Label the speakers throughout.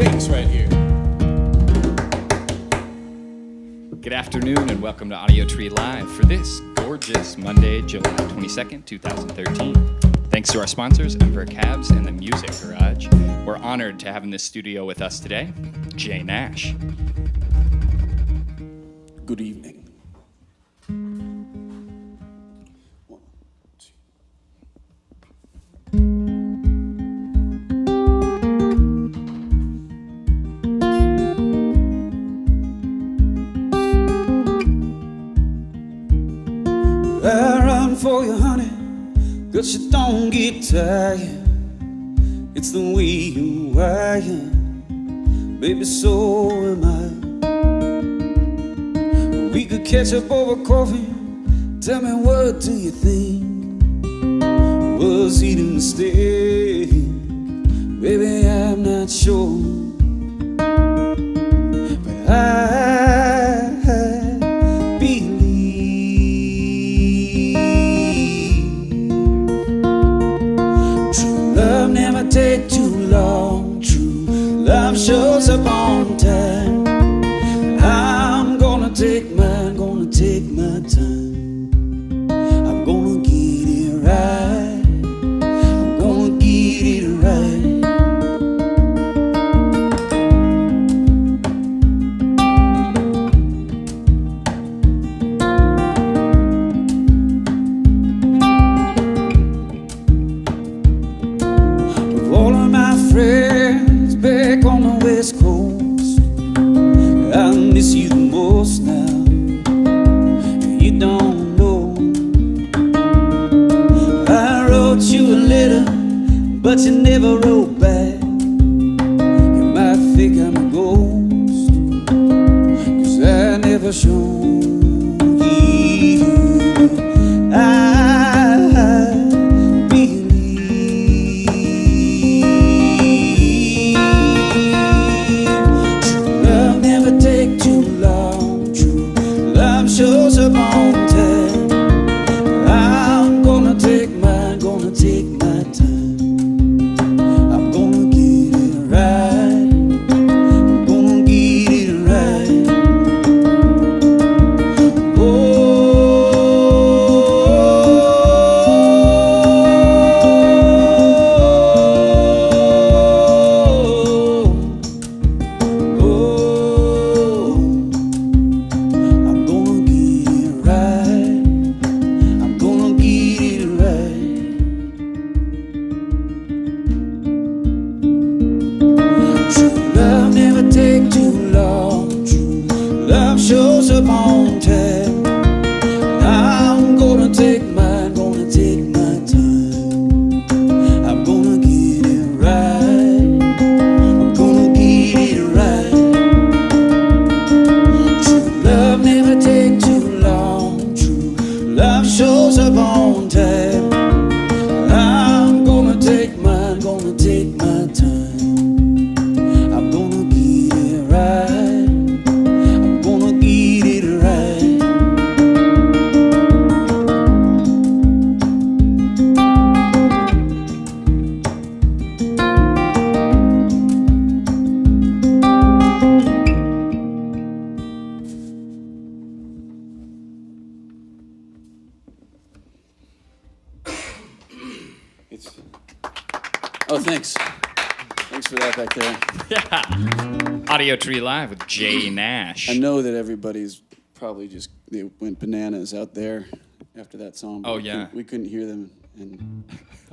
Speaker 1: stakes right here.
Speaker 2: Good afternoon and welcome to Audiotree Live for this gorgeous Monday, July 22nd, 2013. Thanks to our sponsors, Emperor Cabs and the Music Garage. We're honored to have in the studio with us today, Jay Nash.
Speaker 1: Good evening.
Speaker 3: I run for you, honey, 'cause you don't get tired. It's the way you are, baby, so am I. We could catch up over coffee. Tell me, what do you think? Was it a mistake? Baby, I'm not sure, but I believe true love never takes too long. True love shows up on time. I'm gonna take my time. I'm gonna get it right. I'm gonna get it right. Of all of my friends back on the West Coast, I miss you the most now. You don't know. I wrote you a letter, but you never wrote back. You might think I'm a ghost, 'cause I never showed you. I believe true love never takes too long. True love shows up on time. I'm gonna take my time. I'm gonna get it right. I'm gonna get it right. Oh, I'm gonna get it right. I'm gonna get it right. True love never takes too long. True love shows up on time. I'm gonna take my time. I'm gonna get it right. I'm gonna get it right. True love never takes too long. True love shows up on time. I'm gonna take my time. I'm gonna get it right. I'm gonna get it right.
Speaker 1: Oh, thanks. Thanks for that back there.
Speaker 2: Yeah. Audiotree Live with Jay Nash.
Speaker 1: I know that everybody's probably they went bananas out there after that song. But
Speaker 2: Oh, yeah.
Speaker 1: we couldn't hear them, and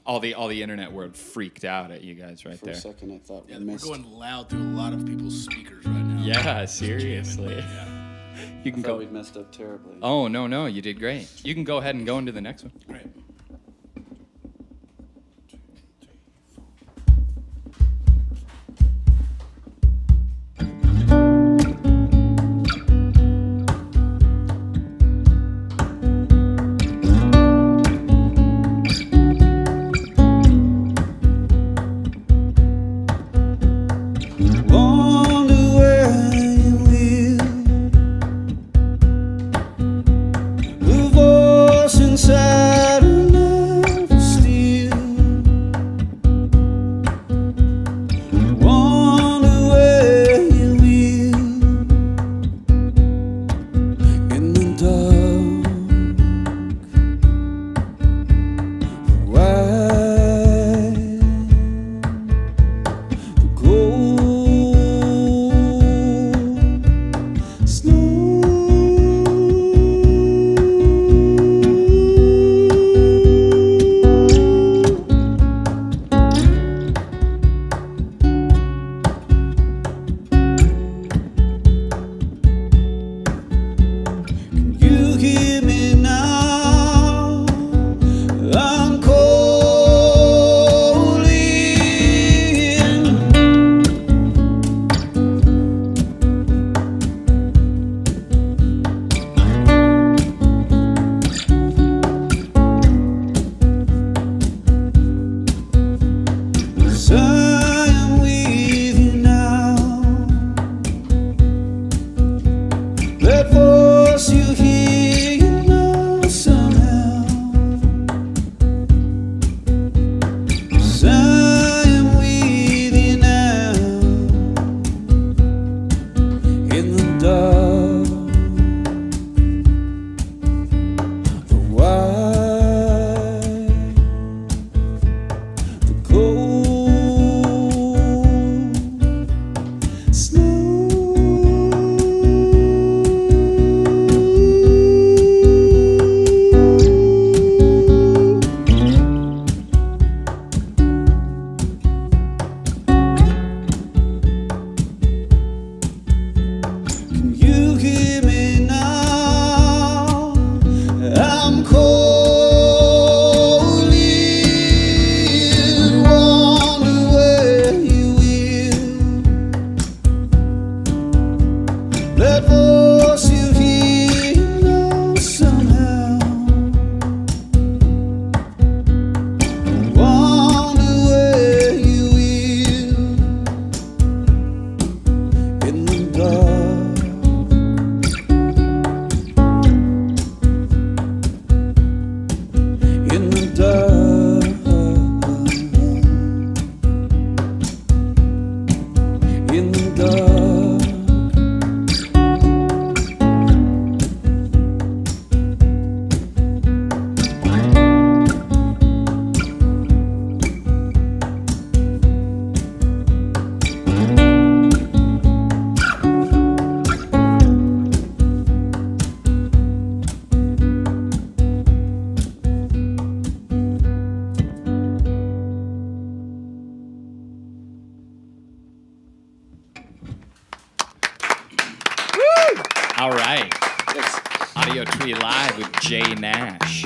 Speaker 2: All the internet world freaked out at you guys right
Speaker 1: for
Speaker 2: there.
Speaker 1: a second I thought
Speaker 4: Yeah,
Speaker 1: we
Speaker 4: we're
Speaker 1: missed.
Speaker 4: going loud through a lot of people's speakers right now.
Speaker 2: Yeah,
Speaker 4: Just
Speaker 2: seriously.
Speaker 4: jamming. Yeah.
Speaker 2: You
Speaker 1: I
Speaker 2: can
Speaker 1: thought
Speaker 2: go.
Speaker 1: we'd messed up terribly.
Speaker 2: Oh, no, you did great. You can go ahead and go into the next one.
Speaker 4: Great.
Speaker 3: Wonder where you will. The voice inside of I am with you now. That voice you hear, you know somehow. I am with you now. In the dark, the wide, the cold snow. Can you hear me now? I'm coldly wonder where you will. That voice you hear, you know somehow. Wonder where you will. In the dark, in the dark, in the dark.
Speaker 2: All right.
Speaker 1: Yes.
Speaker 2: Audiotree Live with Jay Nash.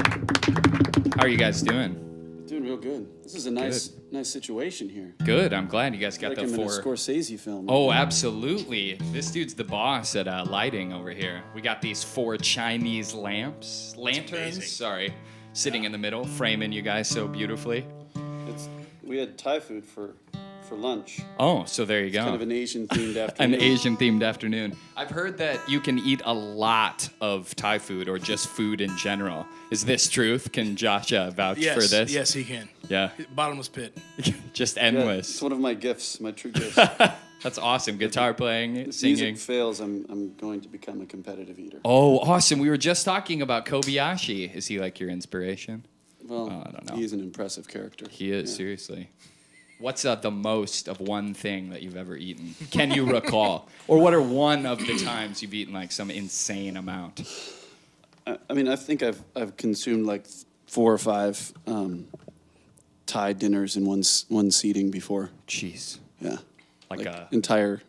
Speaker 2: How are you guys doing?
Speaker 1: Doing real good. This is a nice situation here.
Speaker 2: Good. I'm glad you guys got
Speaker 1: Like
Speaker 2: the
Speaker 1: I'm in a
Speaker 2: four.
Speaker 1: Scorsese film.
Speaker 2: Oh, absolutely. This dude's the boss at lighting over here. We got these 4 Chinese lanterns,
Speaker 4: amazing.
Speaker 2: sorry, sitting in the middle, framing you guys so beautifully.
Speaker 1: We had Thai food for lunch.
Speaker 2: Oh, so there you go.
Speaker 1: Kind of an Asian themed
Speaker 2: An
Speaker 1: afternoon.
Speaker 2: Asian-themed afternoon. I've heard that you can eat a lot of Thai food or just food in general. Is this truth? Can Josh vouch
Speaker 4: Yes,
Speaker 2: for this?
Speaker 4: yes, he can.
Speaker 2: Yeah.
Speaker 4: Bottomless pit.
Speaker 2: Just
Speaker 1: Yeah,
Speaker 2: endless.
Speaker 1: it's one of my gifts, my true gifts.
Speaker 2: That's awesome. Guitar playing,
Speaker 1: If
Speaker 2: singing.
Speaker 1: music fails, I'm going to become a competitive eater.
Speaker 2: Oh, awesome. We were just talking about Kobayashi. Is he like your inspiration?
Speaker 1: Well,
Speaker 2: I don't know.
Speaker 1: he's an impressive character.
Speaker 2: He is,
Speaker 1: Yeah.
Speaker 2: seriously. What's the most of one thing that you've ever eaten? Can you recall? Or what are one of the times you've eaten like some insane amount?
Speaker 1: I mean, I think I've consumed like 4 or 5 Thai dinners in one seating before.
Speaker 2: Jeez.
Speaker 1: Yeah,
Speaker 2: Like a
Speaker 1: entire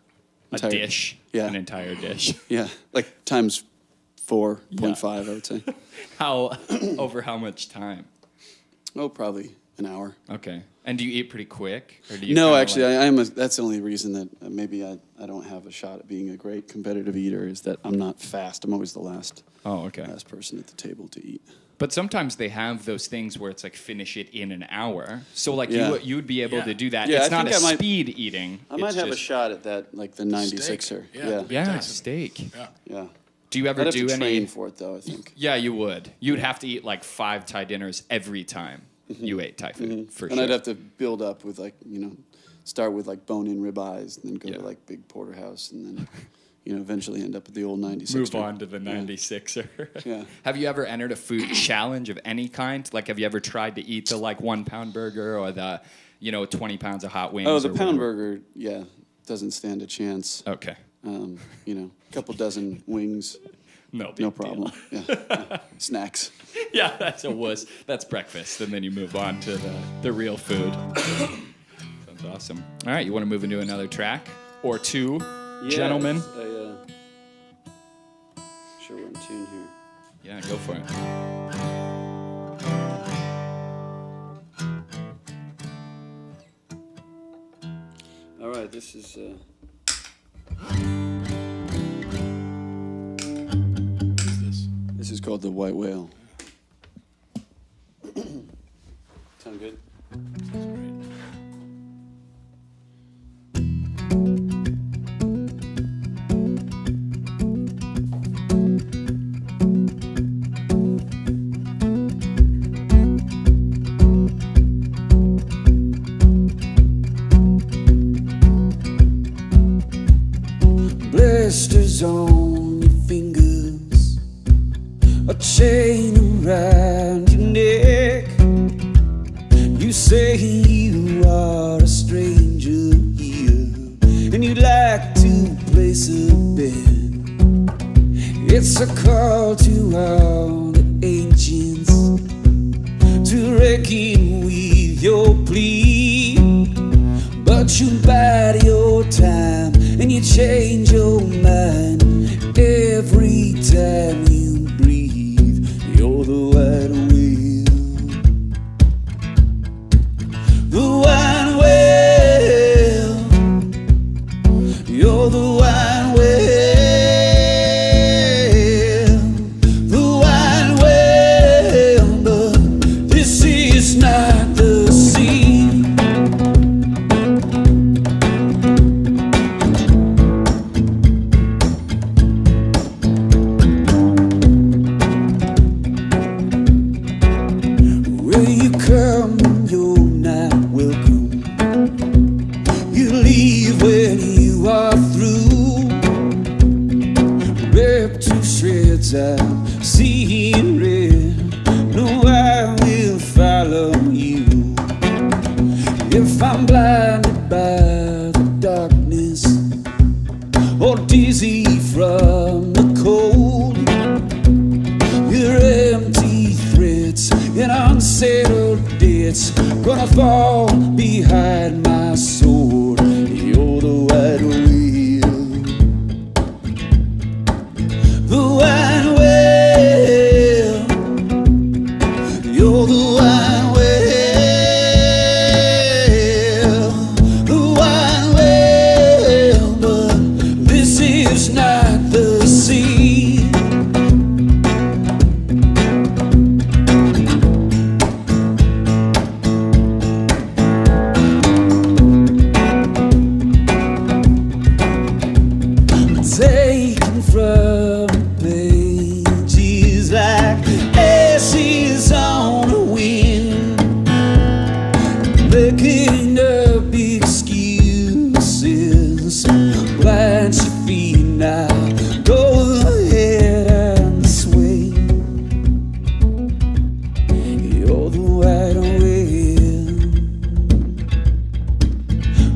Speaker 2: dish?
Speaker 1: Yeah.
Speaker 2: An entire dish.
Speaker 1: Yeah, like times 4.5, I would say.
Speaker 2: How, over how much time?
Speaker 1: Oh, probably an hour.
Speaker 2: Okay. And do you eat pretty quick? Or do you
Speaker 1: No,
Speaker 2: kinda
Speaker 1: actually,
Speaker 2: like-
Speaker 1: I am. That's the only reason that maybe I don't have a shot at being a great competitive eater is that I'm not fast. I'm always the last
Speaker 2: okay.
Speaker 1: person at the table to eat.
Speaker 2: But sometimes they have those things where it's like finish it in an hour. So like
Speaker 1: Yeah.
Speaker 2: you would be able
Speaker 4: Yeah.
Speaker 2: to do that.
Speaker 1: Yeah,
Speaker 2: It's
Speaker 1: I
Speaker 2: not a
Speaker 1: think I might-
Speaker 2: speed eating.
Speaker 1: I might
Speaker 2: It's
Speaker 1: have a
Speaker 2: just-
Speaker 1: shot at that, like the 96er.
Speaker 4: Yeah.
Speaker 1: Yeah,
Speaker 2: Yeah,
Speaker 4: Tyson.
Speaker 2: steak.
Speaker 4: Yeah.
Speaker 1: yeah.
Speaker 2: Do you ever
Speaker 1: I'd have
Speaker 2: do
Speaker 1: to
Speaker 2: any?
Speaker 1: train for it though. I think.
Speaker 2: Yeah, you would. You'd have to eat like 5 Thai dinners every time you ate Thai food for
Speaker 1: And
Speaker 2: sure.
Speaker 1: I'd have to build up with start with like bone-in ribeyes, and then go
Speaker 2: Yeah.
Speaker 1: to like big porterhouse, and then eventually end up at the old 96er.
Speaker 2: Move on to the 96er.
Speaker 1: Yeah.
Speaker 2: Have you ever entered a food challenge of any kind? Like, have you ever tried to eat the like 1 pound burger or the 20 pounds of hot wings?
Speaker 1: Oh, the
Speaker 2: or
Speaker 1: pound
Speaker 2: whatever?
Speaker 1: burger, yeah, doesn't stand a chance.
Speaker 2: Okay.
Speaker 1: A couple dozen wings,
Speaker 2: No big
Speaker 1: no
Speaker 2: deal.
Speaker 1: problem. Yeah. Snacks.
Speaker 2: Yeah, that's a wuss. That's breakfast, and then you move on to the real food. Sounds awesome. All right, you want to move into another track or two, gentlemen?
Speaker 1: Sure, we're in tune here.
Speaker 2: Yeah, go for it.
Speaker 1: All right, this is.
Speaker 4: What is this?
Speaker 1: This is called the White Whale. Sound good?
Speaker 4: That's great.
Speaker 3: You say you are a stranger here, and you'd like to place a bet. It's a call to all the ancients to reckon with your plea. But you bide your time and you change your mind every time you breathe. You're the white whale. The white whale. You're the white whale. The white whale. But this is not the sea. Where you come, you're not welcome. You leave when you are through. Ripped to shreds, I'm seeing red. No, I will follow you. If I'm blinded by the darkness or dizzy from the cold, your empty threats and unsettled debts gonna fall behind my sword. You're the white whale. The white whale. You're the white whale. The white whale. But this is not the sea. Taken from pages like ashes on a wind, making up excuses. Blind your feet now, go ahead and swing. You're the white whale.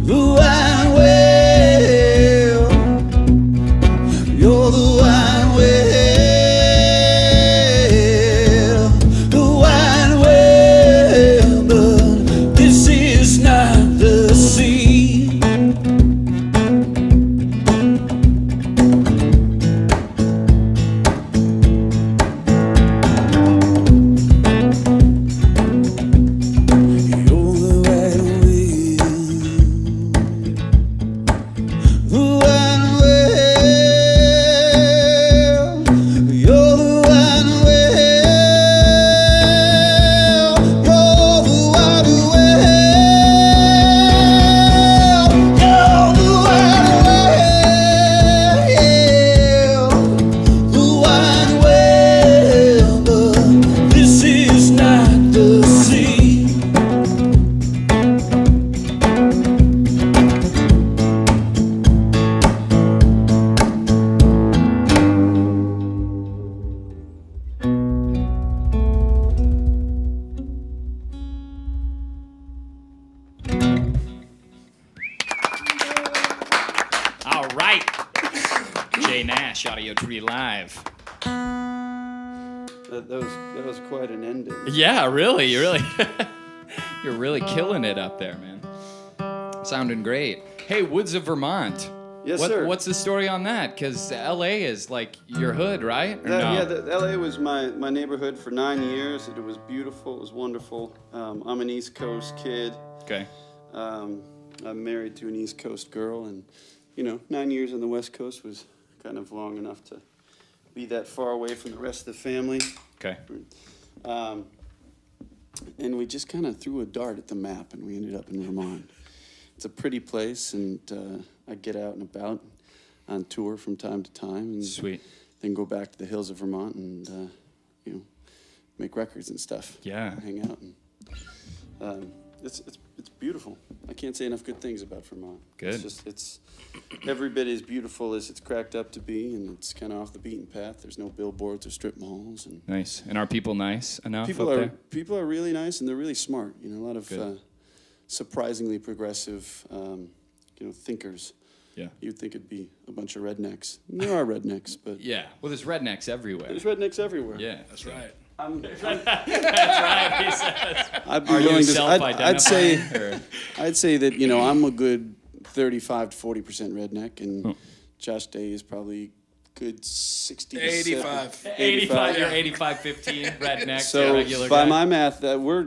Speaker 3: The white whale. You're the white whale. The white whale. But this is not the sea. You're the white whale. The white whale. You're the white whale. You're the white whale. You're the white whale. The white whale. But this is not the sea.
Speaker 2: All right. Jay Nash, Audiotree Live.
Speaker 1: That was quite an ending.
Speaker 2: Yeah, really, you're really killing it up there, man. Sounding great. Hey, Woods of Vermont.
Speaker 1: Yes, sir.
Speaker 2: What's the story on that? Because L.A. is like your hood, right? Or no?
Speaker 1: Yeah, LA was my neighborhood for 9 years. It was beautiful. It was wonderful. I'm an East Coast kid.
Speaker 2: Okay.
Speaker 1: I'm married to an East Coast girl, and 9 years on the West Coast was kind of long enough to be that far away from the rest of the family.
Speaker 2: Okay.
Speaker 1: And we just kind of threw a dart at the map, and we ended up in Vermont. It's a pretty place, and I get out and about on tour from time to time, and
Speaker 2: Sweet.
Speaker 1: then go back to the hills of Vermont and make records and stuff.
Speaker 2: Yeah.
Speaker 1: Hang out, and it's It's beautiful. I can't say enough good things about Vermont.
Speaker 2: Good.
Speaker 1: It's every bit as beautiful as it's cracked up to be, and it's kind of off the beaten path. There's no billboards or strip malls, and
Speaker 2: Nice. And are people nice enough
Speaker 1: people
Speaker 2: up
Speaker 1: are
Speaker 2: there?
Speaker 1: people are really nice, and they're really smart. You know, a lot of
Speaker 2: Good.
Speaker 1: surprisingly progressive, thinkers.
Speaker 2: Yeah.
Speaker 1: You'd think it'd be a bunch of rednecks. And there are rednecks, but
Speaker 2: Yeah. Well, there's rednecks everywhere.
Speaker 1: there's rednecks everywhere.
Speaker 2: Yeah.
Speaker 4: That's right.
Speaker 2: That's right, he says.
Speaker 1: I'd be
Speaker 2: Are you
Speaker 1: willing to.
Speaker 2: self-identifying? or-
Speaker 1: I'd say that I'm a good 35 to 40% redneck, and Josh Day is probably good 60 to
Speaker 4: 85.
Speaker 2: 85, you're 85-15, redneck,
Speaker 1: So
Speaker 2: regular
Speaker 1: by
Speaker 2: guy.
Speaker 1: my math, we're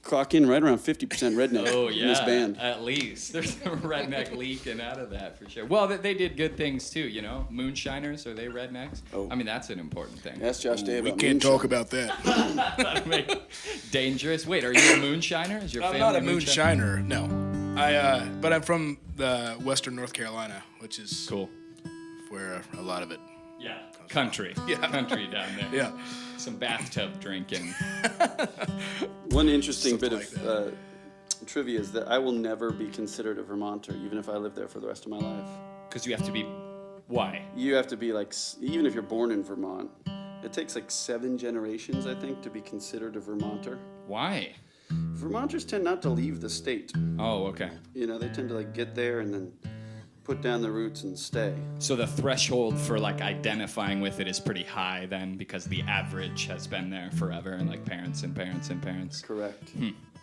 Speaker 1: clocking right around 50% redneck
Speaker 2: Oh,
Speaker 1: in this
Speaker 2: yeah,
Speaker 1: band.
Speaker 2: at least. There's some redneck leaking out of that for sure. Well, they did good things too, Moonshiners, are they rednecks?
Speaker 1: Oh.
Speaker 2: I mean, that's an important thing.
Speaker 1: Ask Josh Day
Speaker 4: We
Speaker 1: about
Speaker 4: can't
Speaker 1: moonshine.
Speaker 4: talk about that.
Speaker 2: Dangerous. Wait, are you a moonshiner? Is your
Speaker 4: I'm
Speaker 2: family
Speaker 4: not a
Speaker 2: moonshiner?
Speaker 4: moonshiner, no. But I'm from the Western North Carolina, which is
Speaker 2: Cool.
Speaker 4: where a lot of it.
Speaker 2: Yeah. Country.
Speaker 4: Yeah.
Speaker 2: Country down there.
Speaker 4: Yeah.
Speaker 2: Some bathtub drinking.
Speaker 1: One interesting bit
Speaker 4: Something
Speaker 1: of trivia is that I will never be considered a Vermonter, even if I live there for the rest of my life.
Speaker 2: Because you have to be. Why?
Speaker 1: You have to be even if you're born in Vermont, it takes 7 generations, I think, to be considered a Vermonter.
Speaker 2: Why?
Speaker 1: Vermonters tend not to leave the state.
Speaker 2: Oh, okay.
Speaker 1: They tend to get there and then put down the roots and stay.
Speaker 2: So the threshold for identifying with it is pretty high then, because the average has been there forever, and parents and parents and parents.
Speaker 1: Correct.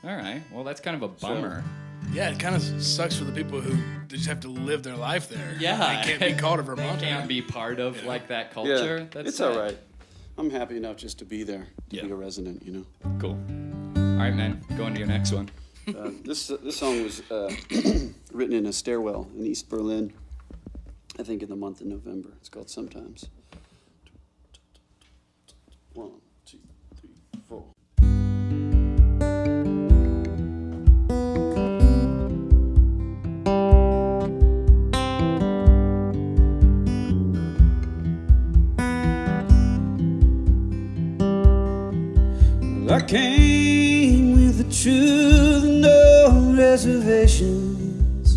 Speaker 2: All right. Well, that's kind of a bummer.
Speaker 4: Yeah, it kind of sucks for the people who just have to live their life there.
Speaker 2: Yeah.
Speaker 4: They can't be called a Vermonter.
Speaker 2: They can't be part of that
Speaker 1: Yeah,
Speaker 2: culture. That's
Speaker 1: it's
Speaker 2: sad.
Speaker 1: all right. I'm happy enough just to be there, to
Speaker 2: Yeah.
Speaker 1: be a resident.
Speaker 2: Cool. All right, man. Go into your next one.
Speaker 1: This song was written in a stairwell in East Berlin, I think in the month of November. It's called Sometimes. 1, 2, 3, 4.
Speaker 3: I came with the truth and no reservations,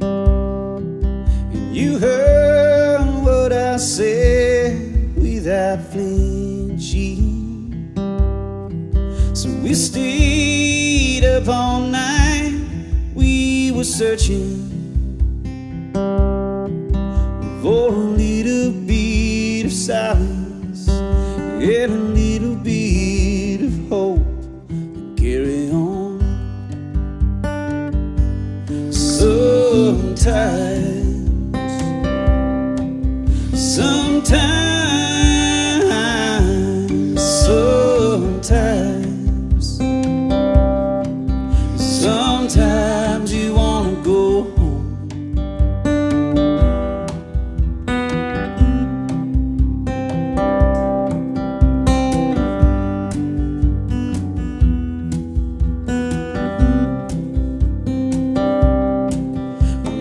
Speaker 3: and you heard what I said without flinching. So we stayed up all night, we were searching for a little bit of silence and a little bit of hope to carry on. Sometimes you wanna go home.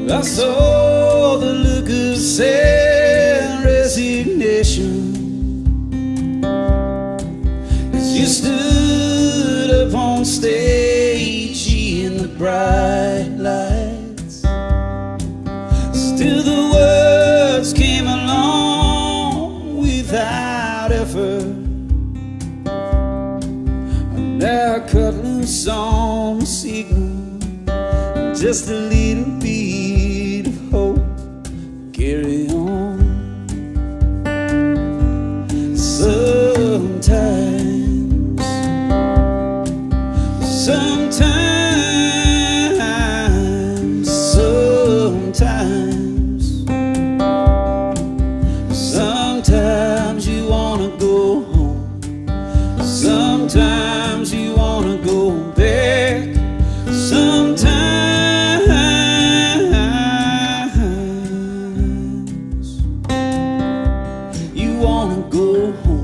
Speaker 3: I saw the look of sad resignation as you stood up on stage in the bright lights. Still the words came along without effort. I'm now cut loose on a signal, just a little bit of hope, carry on. Sometimes, sometimes you wanna go home. Sometimes you wanna go back. Sometimes you wanna go home.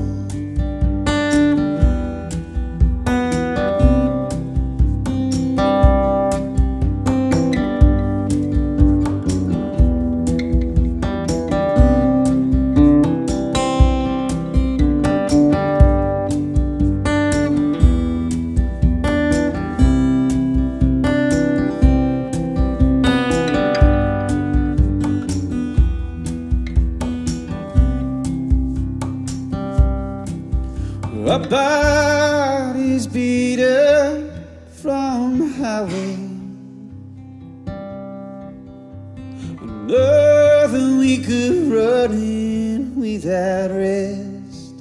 Speaker 3: from the highway. Another week of running without rest.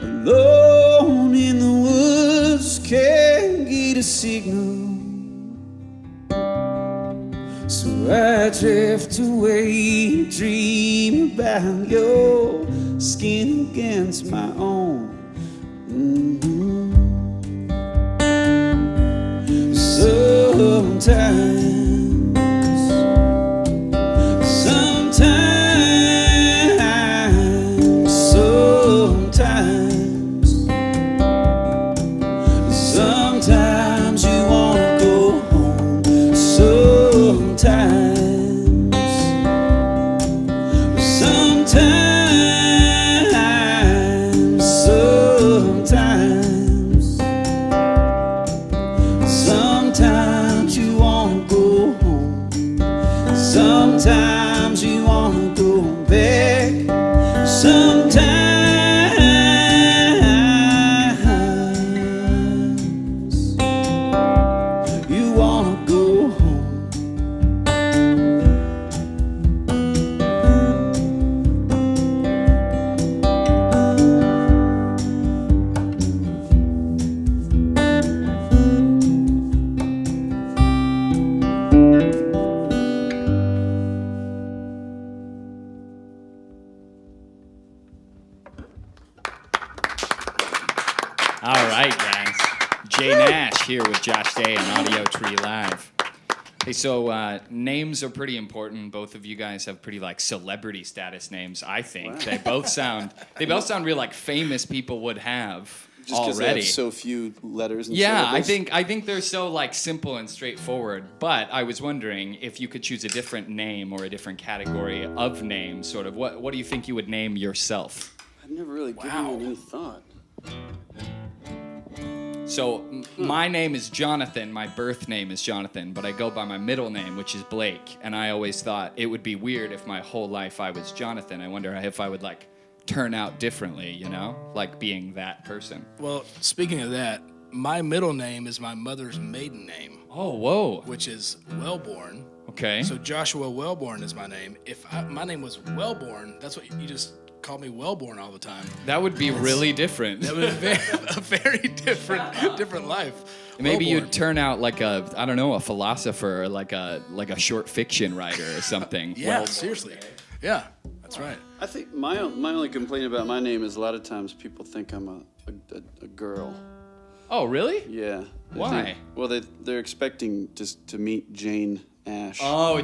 Speaker 3: Alone in the woods, can't get a signal. So I drift away, dream about your skin against my own. Sometimes you wanna go home. Sometimes you wanna go home. Sometimes you wanna go back. Sometimes you wanna go home.
Speaker 2: All right, guys. Jay Nash here with Josh Day on Audiotree Live. Hey, so names are pretty important. Both of you guys have pretty like celebrity status names. I think they both sound real like famous people would have
Speaker 1: Just because they
Speaker 2: already.
Speaker 1: have so few letters and
Speaker 2: Yeah,
Speaker 1: syllables.
Speaker 2: I think they're so like simple and straightforward. But I was wondering if you could choose a different name or a different category of name. Sort of what do you think you would name yourself?
Speaker 1: I've never really given it any thought.
Speaker 2: So my name is Jonathan. My birth name is Jonathan, but I go by my middle name, which is Blake. And I always thought it would be weird if my whole life I was Jonathan. I wonder if I would like turn out differently, you know, like being that person.
Speaker 4: Well, speaking of that, my middle name is my mother's maiden name,
Speaker 2: Oh, whoa.
Speaker 4: which is Wellborn.
Speaker 2: Okay.
Speaker 4: So Joshua Wellborn is my name. If my name was Wellborn, that's what you just call me Wellborn all the time.
Speaker 2: That would be really different.
Speaker 4: That would be a very different life.
Speaker 2: Maybe
Speaker 4: Wellborn.
Speaker 2: you'd turn out like a philosopher, or like a short fiction writer or something.
Speaker 4: Yeah,
Speaker 2: Well,
Speaker 4: seriously. Yeah, that's right.
Speaker 1: I think my only complaint about my name is a lot of times people think I'm a girl.
Speaker 2: Oh, really?
Speaker 1: Yeah. They
Speaker 2: Why?
Speaker 1: think- well, they're expecting just to meet Jane Ash.
Speaker 2: Oh,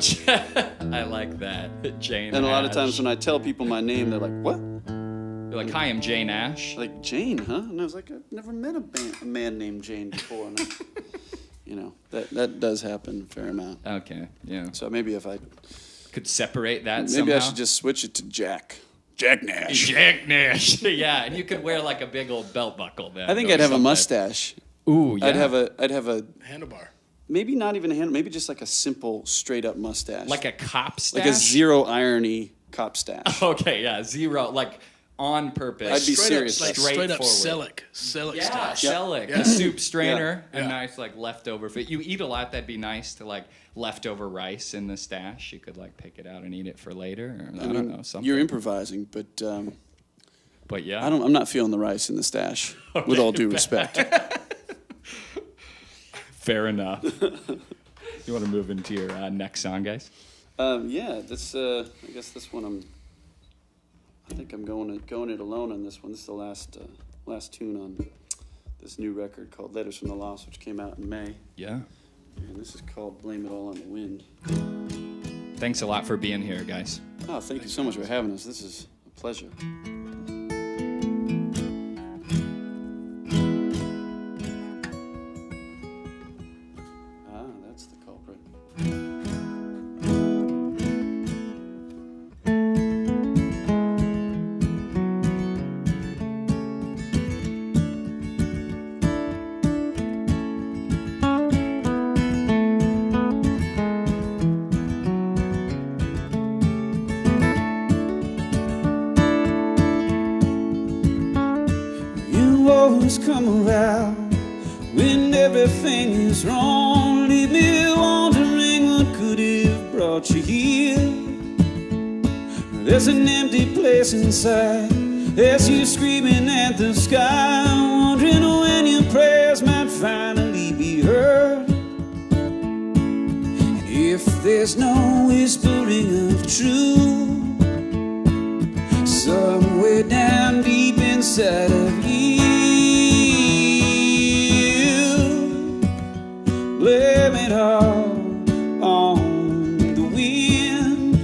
Speaker 2: I like that. Jane
Speaker 1: And a lot of
Speaker 2: Ash.
Speaker 1: times when I tell people my name, they're like, "What?
Speaker 2: You're like, hi, I'm Jane Ash.
Speaker 1: Like Jane, huh?" And I was like, "I've never met a man named Jane before." And that does happen a fair amount.
Speaker 2: Okay, yeah.
Speaker 1: So maybe if I
Speaker 2: Could separate that
Speaker 1: maybe
Speaker 2: somehow.
Speaker 1: I should just switch it to Jack Nash.
Speaker 2: Jack Nash. Yeah, and you could wear like a big old belt buckle then.
Speaker 1: I think
Speaker 2: or
Speaker 1: I'd have a
Speaker 2: something.
Speaker 1: mustache.
Speaker 2: Ooh, yeah.
Speaker 1: I'd have a
Speaker 4: Handlebar.
Speaker 1: maybe not even a hand, maybe just like a simple straight up mustache.
Speaker 2: like a cop stash.
Speaker 1: like a zero irony cop stash.
Speaker 2: Okay, yeah, zero, like on purpose.
Speaker 1: I'd be serious.
Speaker 4: Like
Speaker 2: Straight
Speaker 4: straight up
Speaker 2: forward.
Speaker 4: Selleck
Speaker 2: Yeah,
Speaker 4: stash.
Speaker 2: Selleck,
Speaker 4: Yeah.
Speaker 2: a soup strainer,
Speaker 4: Yeah.
Speaker 2: a nice like leftover. If you eat a lot, that'd be nice to like leftover rice in the stash. You could like pick it out and eat it for later. Or, I don't know, something.
Speaker 1: You're improvising, but
Speaker 2: But yeah,
Speaker 1: I'm not feeling the rice in the stash. With all due respect.
Speaker 2: fair enough. You want to move into your next song, guys?
Speaker 1: Yeah, this I guess this one I think I'm going it alone on this one. This is the last tune on this new record called Letters from the Lost, which came out in May.
Speaker 2: Yeah.
Speaker 1: And this is called Blame It All on the Wind.
Speaker 2: Thanks a lot for being here, guys.
Speaker 1: Oh, thank you so much for having us. This is a pleasure. That's the culprit.
Speaker 3: come around when everything is wrong. Leave me wondering what could have brought you here. There's an empty place inside as you screaming at the sky, wondering when your prayers might finally be heard. And if there's no whispering of truth somewhere down deep inside of you, blame it all on the wind.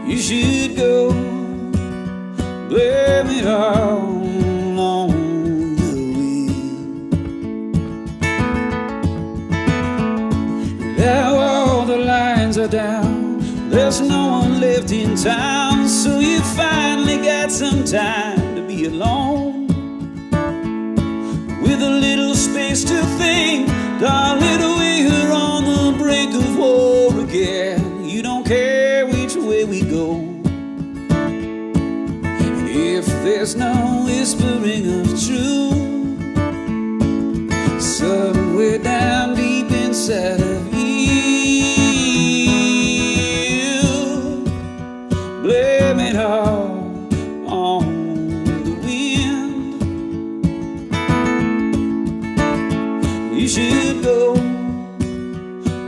Speaker 3: You should go blame it all on the wind. Now all the lines are down, there's no one left in town, so you finally got some time to be alone, with a little space to think. Darling, we're on the brink of war again. You don't care which way we go. And if there's no whispering of truth somewhere down deep inside of you, blame it all on the wind. You should go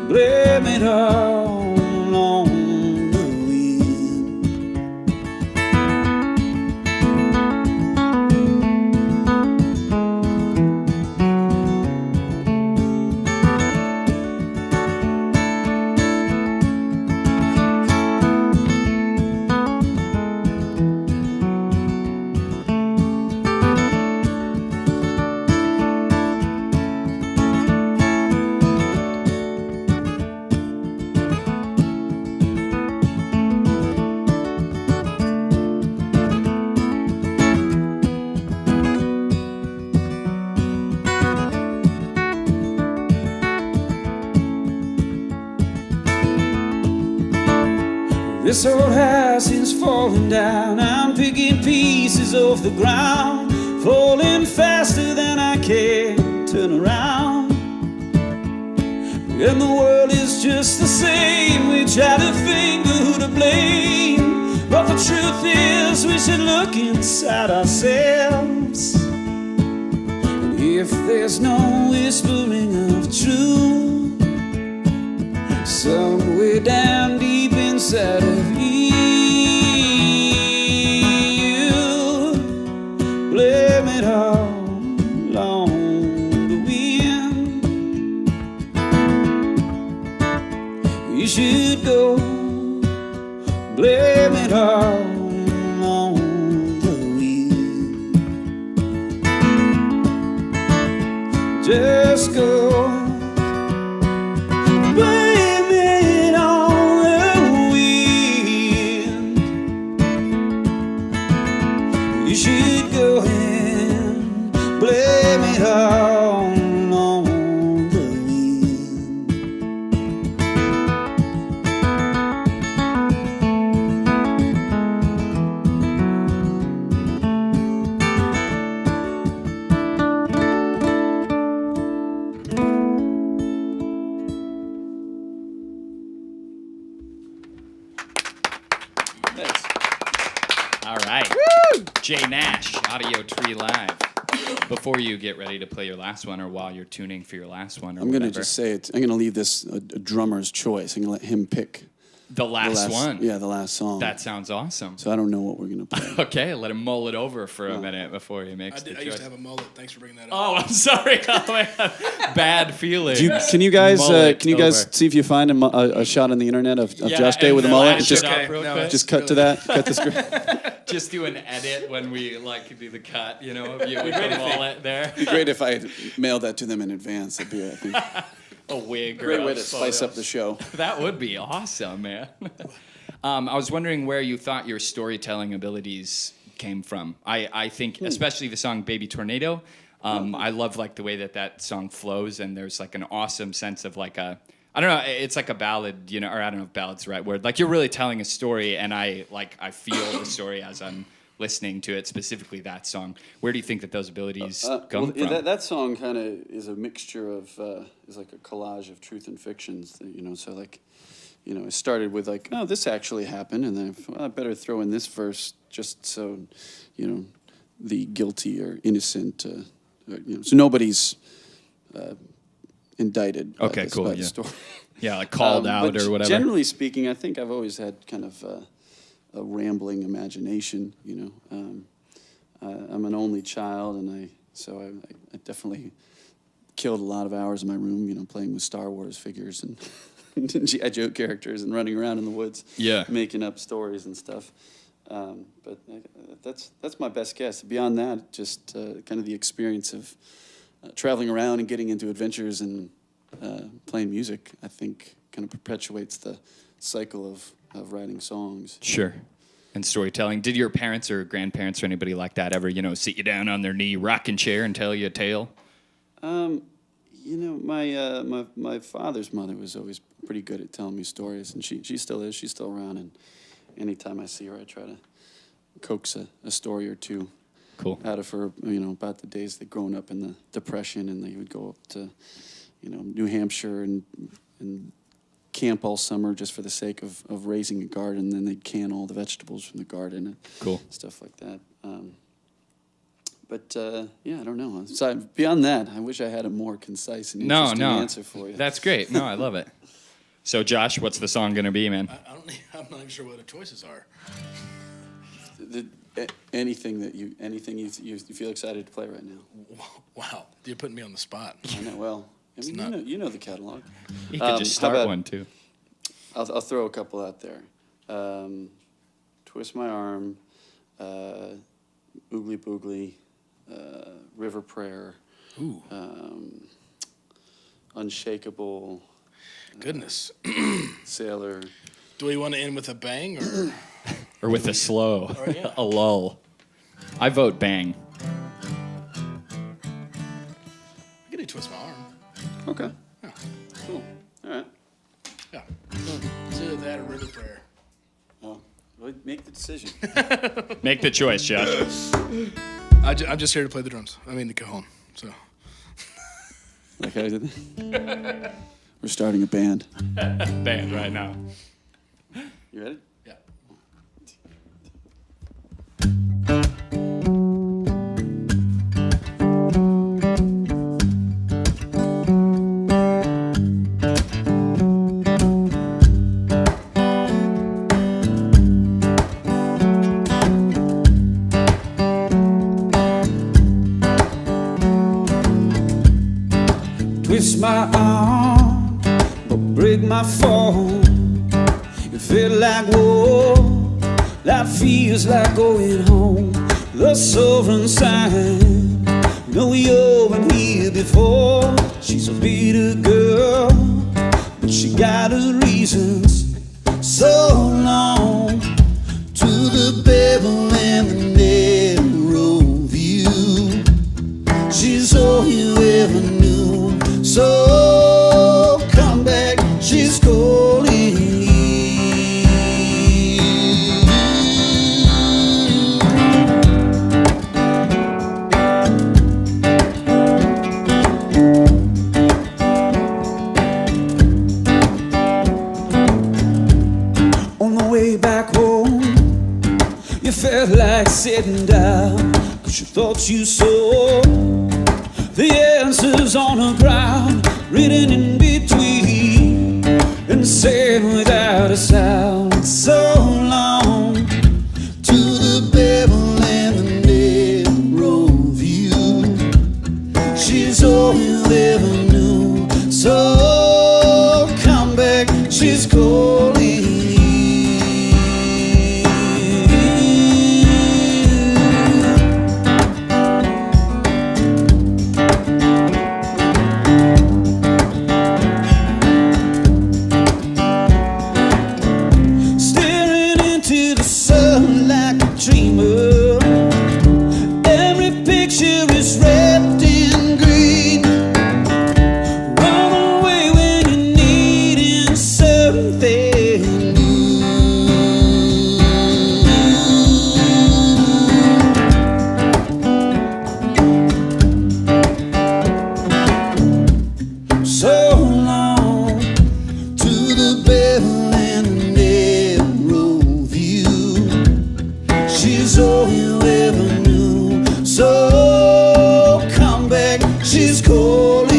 Speaker 3: blame it all on the wind. This old house is falling down. I'm picking pieces off the ground, falling faster than I can turn around. And the world is just the same. We try to think of who to blame, but the truth is we should look inside ourselves. And if there's no whispering of truth somewhere down deep inside of you, blame it all on the wind. You should go blame it all on the wind. Just go blame it on the wind. You should go and blame it all on the wind.
Speaker 1: Thanks.
Speaker 2: All right. Jay Nash, Audiotree Live. Before you get ready to play your last one, or while you're tuning for your last one, or
Speaker 1: I'm going to
Speaker 2: whatever,
Speaker 1: just say it. I'm going to leave this a drummer's choice. I'm going to let him pick
Speaker 2: the last one.
Speaker 1: Yeah, the last song.
Speaker 2: That sounds awesome.
Speaker 1: So I don't know what we're going to play.
Speaker 2: Okay, let him mull it over for a minute before he makes the
Speaker 4: I
Speaker 2: choice.
Speaker 4: used to have a mullet. Thanks for bringing that up.
Speaker 2: Oh, I'm sorry. Oh, man. Bad feeling.
Speaker 1: Can you guys
Speaker 2: Mullet over.
Speaker 1: see if you find a shot on the internet of
Speaker 2: Yeah,
Speaker 1: Josh Day
Speaker 2: and
Speaker 1: with a
Speaker 2: then
Speaker 1: mullet?
Speaker 2: lash
Speaker 1: Just
Speaker 2: it up real quick.
Speaker 1: just cut to that. Cut the script.
Speaker 2: Just do an edit when we do the cut, of you with the mullet there.
Speaker 1: It'd be great if I mailed that to them in advance. It'd be, I think,
Speaker 2: A wig.
Speaker 1: great
Speaker 2: or
Speaker 1: way
Speaker 2: a
Speaker 1: to spice up
Speaker 2: photo.
Speaker 1: the show.
Speaker 2: That would be awesome, man. I was wondering where you thought your storytelling abilities came from. I think, especially the song "Baby Tornado." I love the way that song flows, and there's an awesome sense of I don't know, it's like a ballad, or I don't know if ballad's the right word. You're really telling a story, and I feel the story as I'm listening to it, specifically that song. Where do you think that those abilities come
Speaker 1: well,
Speaker 2: from?
Speaker 1: that song kind of is a mixture of is like a collage of truth and fictions. So like, it started with like, oh, this actually happened, and then I better throw in this verse just so, the guilty or innocent, so nobody's indicted.
Speaker 2: Okay,
Speaker 1: by
Speaker 2: cool.
Speaker 1: the story.
Speaker 2: Yeah, like called out
Speaker 1: but
Speaker 2: or whatever.
Speaker 1: Generally speaking, I think I've always had kind of a rambling imagination. I'm an only child, and I definitely killed a lot of hours in my room, playing with Star Wars figures and G.I. Joe characters and running around in the woods, making up stories and stuff. But that's my best guess. Beyond that, just kind of the experience of traveling around and getting into adventures and playing music, I think, kind of perpetuates the cycle of writing songs.
Speaker 2: Sure. And storytelling. Did your parents or grandparents or anybody like that ever, sit you down on their knee, rocking chair, and tell you a tale?
Speaker 1: My father's mother was always pretty good at telling me stories, and she still is. She's still around, and anytime I see her, I try to coax a story or two out of her, about the days they'd grown up in the Depression, and they would go up to, New Hampshire and camp all summer just for the sake of raising a garden. And then they'd can all the vegetables from the garden and stuff like that. But I don't know. So beyond that, I wish I had a more concise and interesting answer for you.
Speaker 2: That's great. No, I love it. So, Josh, what's the song gonna be, man?
Speaker 4: I'm not even sure what the choices are.
Speaker 1: Anything you feel excited to play right now.
Speaker 4: Wow, you're putting me on the spot.
Speaker 1: I know. Well, you know the catalog.
Speaker 2: You could just start one too.
Speaker 1: I'll throw a couple out there. Twist My Arm, Oogly Boogly, River Prayer, Unshakable.
Speaker 4: Goodness.
Speaker 1: Sailor.
Speaker 4: Do we want to end with a bang or?
Speaker 2: Or with a slow, a lull. I vote bang.
Speaker 4: I can do Twist My Arm.
Speaker 1: Okay.
Speaker 4: Yeah.
Speaker 1: Cool. All right.
Speaker 4: Yeah. It's either that or River Prayer.
Speaker 1: Well, make the decision.
Speaker 2: Make the choice, Josh.
Speaker 4: I'm just here to play the drums. I mean the cajon. So.
Speaker 1: Like I did. We're starting a band.
Speaker 2: Band right now.
Speaker 1: You ready?
Speaker 4: Yeah.
Speaker 3: Twist my arm, but break my fall. It felt like war, that feels like going home. The sovereign sign, know you've been here before. She's a bitter girl, but she got her reasons. So long to the pebble and the narrow view. She's all you ever knew. So come back, she's calling you. On the way back home, you felt like sitting down, 'cause you thought you saw the answers on the ground, written in between, and said without a sound. So long to the pebble and the narrow view. She's all you ever knew. So come back, she's calling you. Staring into the sun like a dreamer. Every picture is wrapped in green. is calling.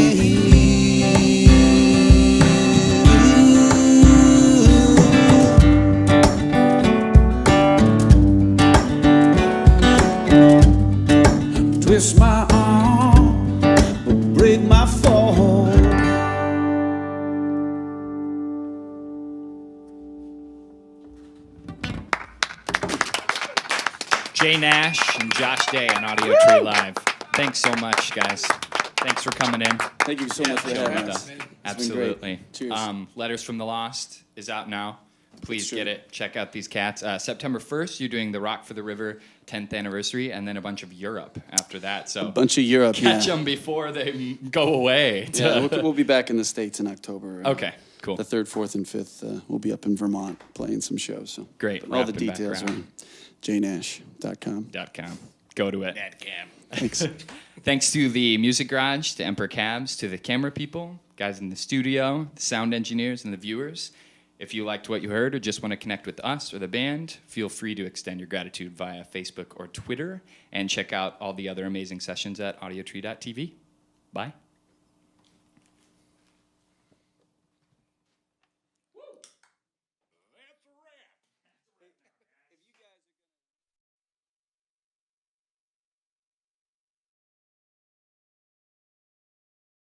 Speaker 3: Twist my arm, but break my fall.
Speaker 2: Jay Nash and Josh Day on Audiotree Live. Thanks so much, guys. Thanks for coming in.
Speaker 1: Thank you so much for having
Speaker 2: Showing
Speaker 1: us.
Speaker 2: up.
Speaker 1: It's
Speaker 2: Absolutely.
Speaker 1: been great. Cheers.
Speaker 2: Letters from the Lost is out now. Please
Speaker 1: true.
Speaker 2: get it. Check out these cats. September 1st, you're doing the Rock for the River 10th anniversary, and then a bunch of Europe after that. So
Speaker 1: Bunch of Europe.
Speaker 2: catch
Speaker 1: yeah.
Speaker 2: them before they go away.
Speaker 1: Yeah, we'll be back in the States in October.
Speaker 2: Okay, cool.
Speaker 1: The 3rd, 4th, and 5th, we'll be up in Vermont playing some shows. So
Speaker 2: Great,
Speaker 1: But all the
Speaker 2: wrapping back
Speaker 1: details are
Speaker 2: around.
Speaker 1: on jnash.com.
Speaker 2: .com. Go to it.
Speaker 1: Thanks.
Speaker 2: Thanks to the Music Garage, to Emperor Cabs, to the camera people, guys in the studio, the sound engineers, and the viewers. If you liked what you heard or just want to connect with us or the band, feel free to extend your gratitude via Facebook or Twitter, and check out all the other amazing sessions at audiotree.tv. Bye.